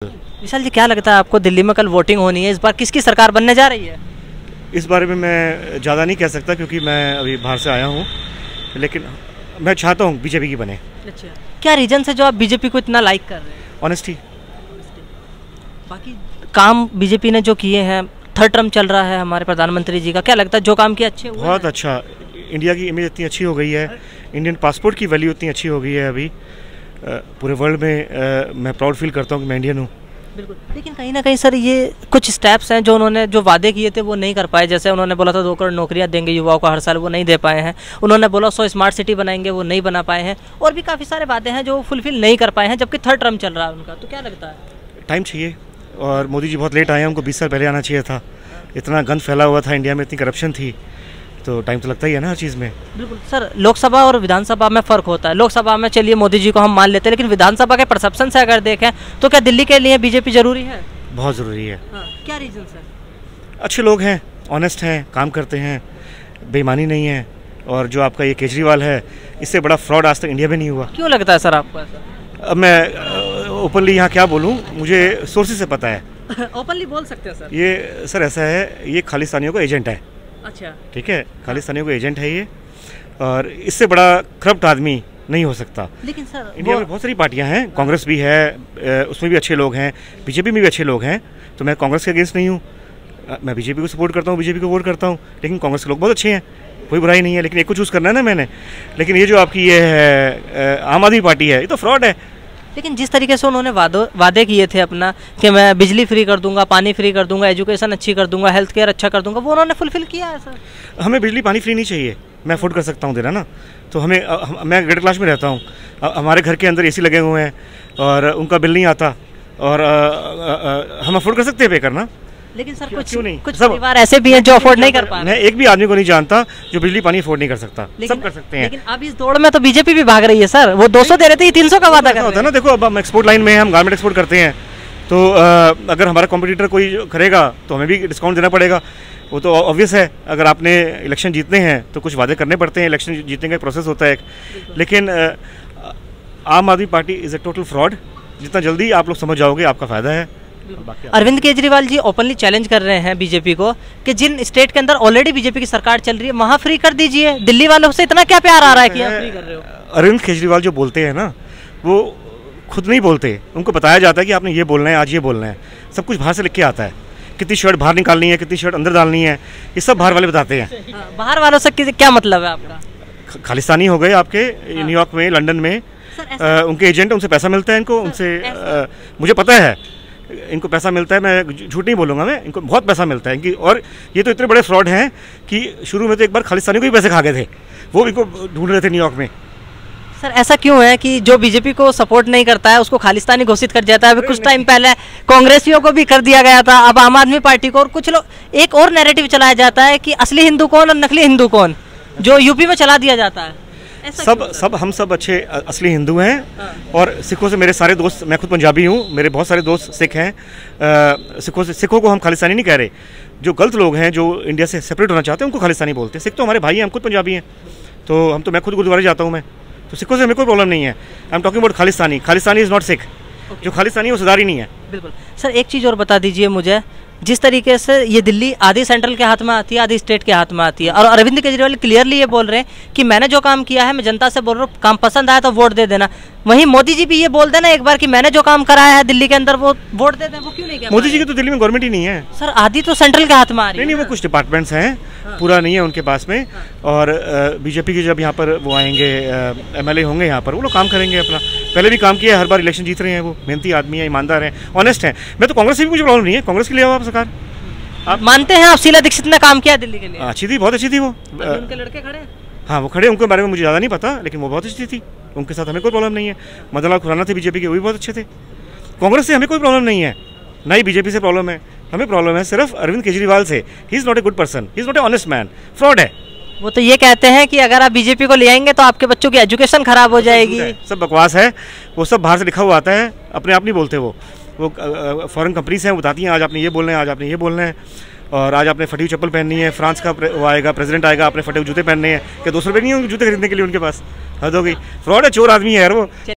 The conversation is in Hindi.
विशाल जी, क्या लगता है आपको, दिल्ली में कल वोटिंग होनी है, इस बार किसकी सरकार बनने जा रही है? इस बारे में मैं ज़्यादा नहीं कह सकता क्योंकि मैं अभी बाहर से आया हूँ, लेकिन मैं चाहता हूँ बीजेपी की बने। अच्छा, क्या रीजन है जो आप बीजेपी को इतना लाइक कर रहे हैं? ऑनेस्टी। बाकी काम बीजेपी ने जो किए हैं, थर्ड टर्म चल रहा है हमारे प्रधानमंत्री जी का, क्या लगता है जो काम किया अच्छे हुए बहुत हैं? अच्छा। इंडिया की इमेज इतनी अच्छी हो गई है, इंडियन पासपोर्ट की वैल्यू इतनी अच्छी हो गई है अभी पूरे वर्ल्ड में। मैं प्राउड फील करता हूँ कि मैं इंडियन हूँ। बिल्कुल, लेकिन कहीं ना कहीं सर ये कुछ स्टेप्स हैं जो उन्होंने जो वादे किए थे वो नहीं कर पाए। जैसे उन्होंने बोला था 2 करोड़ नौकरियां देंगे युवाओं को हर साल, वो नहीं दे पाए हैं। उन्होंने बोला 100 स्मार्ट सिटी बनाएंगे, वो नहीं बना पाए हैं। और भी काफ़ी सारे वादे हैं जो फुलफिल नहीं कर पाए हैं, जबकि थर्ड टर्म चल रहा है उनका। तो क्या लगता है? टाइम चाहिए, और मोदी जी बहुत लेट आए हैं, उनको 20 साल पहले आना चाहिए था। इतना गंद फैला हुआ था इंडिया में, इतनी करप्शन थी, तो टाइम तो लगता ही है ना हर चीज़ में। बिल्कुल सर, लोकसभा और विधानसभा में फ़र्क होता है। लोकसभा में चलिए मोदी जी को हम मान लेते हैं, लेकिन विधानसभा के परसेप्शन से अगर देखें तो क्या दिल्ली के लिए बीजेपी जरूरी है? बहुत ज़रूरी है। हाँ, क्या रीज़न सर? अच्छे लोग हैं, ऑनेस्ट हैं, काम करते हैं, बेईमानी नहीं है। और जो आपका ये केजरीवाल है, इससे बड़ा फ्रॉड आज तक इंडिया में नहीं हुआ। क्यों लगता है सर आपको ऐसा? अब मैं ओपनली यहाँ क्या बोलूँ, मुझे सोर्सेज से पता है। ओपनली बोल सकते हैं सर। ये सर ऐसा है, ये खालिस्तानियों का एजेंट है। अच्छा, ठीक है, खालिस्तानियों का एजेंट है ये, और इससे बड़ा करप्ट आदमी नहीं हो सकता। लेकिन सर इंडिया में बहुत सारी पार्टियां हैं, कांग्रेस भी है, उसमें भी अच्छे लोग हैं, बीजेपी में भी अच्छे लोग हैं। तो मैं कांग्रेस के अगेंस्ट नहीं हूँ, मैं बीजेपी को सपोर्ट करता हूँ, बीजेपी को वोट करता हूँ। लेकिन कांग्रेस के लोग बहुत अच्छे हैं, कोई बुराई नहीं है, लेकिन एक को चूज़ करना है ना मैंने। लेकिन ये जो आपकी ये है आम आदमी पार्टी है, ये तो फ्रॉड है। लेकिन जिस तरीके से उन्होंने वादे किए थे अपना कि मैं बिजली फ्री कर दूंगा, पानी फ्री कर दूंगा, एजुकेशन अच्छी कर दूंगा, हेल्थ केयर अच्छा कर दूंगा, वो उन्होंने फुलफिल किया है सर। हमें बिजली पानी फ्री नहीं चाहिए, मैं अफोर्ड कर सकता हूँ देना ना। तो मैं मिडिल क्लास में रहता हूँ, हमारे घर के अंदर एसी लगे हुए हैं और उनका बिल नहीं आता, और हम अफोर्ड कर सकते हैं पे करना। लेकिन सर कुछ सब परिवार ऐसे भी हैं जो अफोर्ड नहीं कर पा रहे। मैं एक भी आदमी को नहीं जानता जो बिजली पानी अफोर्ड नहीं कर सकता, सब कर सकते हैं। लेकिन अब इस दौड़ में तो बीजेपी भी भाग रही है सर, वो 200 दे रहे थे, 300 का वादा कर रहे हैं ना। देखो अब हम एक्सपोर्ट लाइन में, हम गारमेंट एक्सपोर्ट करते हैं, तो अगर हमारा कॉम्पिटिटर कोई करेगा तो हमें भी डिस्काउंट देना पड़ेगा। वो तो ऑब्वियस है, अगर आपने इलेक्शन जीतने हैं तो कुछ वादे करने पड़ते हैं, इलेक्शन जीतने का प्रोसेस होता है। लेकिन आम आदमी party is a total fraud. जितना जल्दी आप लोग समझ जाओगे आपका फ़ायदा है। अरविंद केजरीवाल जी ओपनली चैलेंज कर रहे हैं बीजेपी को कि जिन स्टेट के अंदर ऑलरेडी बीजेपी की सरकार चल रही है वहाँ फ्री कर दीजिए। दिल्ली वालों से इतना क्या प्यार आ रहा है कि आप फ्री कर रहे हो? अरविंद केजरीवाल जो बोलते हैं ना, वो खुद नहीं बोलते, उनको बताया जाता है कि आपने ये बोलना है, आज ये बोलना है। सब कुछ बाहर से लिख के आता है, कितनी शर्ट बाहर निकालनी है, कितनी शर्ट अंदर डालनी है, ये सब बाहर वाले बताते हैं। बाहर वालों से क्या मतलब है आपका? खालिस्तानी हो गए आपके न्यूयॉर्क में, लंदन में, उनके एजेंट, उनसे पैसा मिलता है इनको, उनसे मुझे पता है इनको पैसा मिलता है, मैं झूठ नहीं बोलूँगा, मैं इनको बहुत पैसा मिलता है इनकी। और ये तो इतने बड़े फ्रॉड हैं कि शुरू में तो एक बार खालिस्तानी को भी पैसे खा गए थे, वो इनको ढूंढ रहे थे न्यूयॉर्क में। सर ऐसा क्यों है कि जो बीजेपी को सपोर्ट नहीं करता है उसको खालिस्तानी घोषित कर जाता है? अभी कुछ टाइम पहले कांग्रेसियों को भी कर दिया गया था, अब आम आदमी पार्टी को। और कुछ लोग एक और नैरेटिव चलाया जाता है कि असली हिंदू कौन और नकली हिंदू कौन, जो यूपी में चला दिया जाता है। हम सब अच्छे असली हिंदू हैं। और सिखों से मेरे सारे दोस्त, मैं खुद पंजाबी हूँ, मेरे बहुत सारे दोस्त सिख हैं। सिखों को हम खालिस्तानी नहीं कह रहे। जो गलत लोग हैं, जो इंडिया से सेपरेट होना चाहते हैं, उनको खालिस्तानी बोलते हैं। सिख तो हमारे भाई हैं, हम खुद पंजाबी हैं, तो मैं खुद गुरुद्वारे जाता हूँ। मैं तो सिखों से हमें कोई प्रॉब्लम नहीं है। I am talking about Khalistani. Khalistani is not Sikh. जो खालिस्तानी है वो सरदारी नहीं है। बिल्कुल सर, एक चीज़ और बता दीजिए मुझे, जिस तरीके से ये दिल्ली आधी सेंट्रल के हाथ में आती है, आधी स्टेट के हाथ में आती है, और अरविंद केजरीवाल क्लियरली ये बोल रहे हैं कि मैंने जो काम किया है, मैं जनता से बोल रहा हूँ, काम पसंद आया तो वोट दे देना। वहीं मोदी जी भी ये बोल देना एक बार कि मैंने जो काम कराया है दिल्ली के अंदर वो वोट दे दें, वो क्यों नहीं किया? मोदी जी की तो दिल्ली में गवर्नमेंट ही नहीं है सर, आधी तो सेंट्रल के हाथ में आ रही है। नहीं, वो कुछ डिपार्टमेंट्स हैं, पूरा नहीं है उनके पास में। और बीजेपी के जब यहाँ पर वो आएंगे, MLA होंगे यहाँ पर, वो लोग काम करेंगे अपना। पहले भी काम किया है, हर बार इलेक्शन जीत रहे हैं, वो मेहनती आदमी है, ईमानदार हैं, ऑनेस्ट हैं। मैं तो कांग्रेस से भी मुझे प्रॉब्लम नहीं है, कांग्रेस के लिए आओ आप सरकार। आप मानते हैं आप शीला दीक्षित ने काम किया दिल्ली के लिए? अच्छी थी, बहुत अच्छी थी वो। उनके लड़के खड़े? हाँ, वो खड़े, उनके बारे में मुझे ज़्यादा नहीं पता, लेकिन वो बहुत अच्छी थी, उनके साथ हमें कोई प्रॉब्लम नहीं है। मदन लाल खुराना थे बीजेपी के, वो भी बहुत अच्छे थे। कांग्रेस से हमें कोई प्रॉब्लम नहीं है, ना ही बीजेपी से प्रॉब्लम है। हमें प्रॉब्लम है सिर्फ अरविंद केजरीवाल से। He is not a good person, he is not a honest man, fraud है। वो तो ये कहते हैं कि अगर आप बीजेपी को ले आएंगे तो आपके बच्चों की एजुकेशन खराब हो जाएगी। सब बकवास है, वो सब बाहर से लिखा हुआ आता है, अपने आप नहीं बोलते वो फॉरेन कंपनीज हैं, बताती हैं आज आपने ये बोलना है, आज आपने ये बोलना है, और आज आपने फटी हुई चप्पल पहननी है, फ्रांस का वो आएगा, प्रेसिडेंट आएगा, आपने फटे हुए जूते पहनने हैं। क्या 200 रुपये नहीं होंगे जूते खरीदने के लिए उनके पास? हद हो गई, फ्रॉड है, चोर आदमी है यार वो।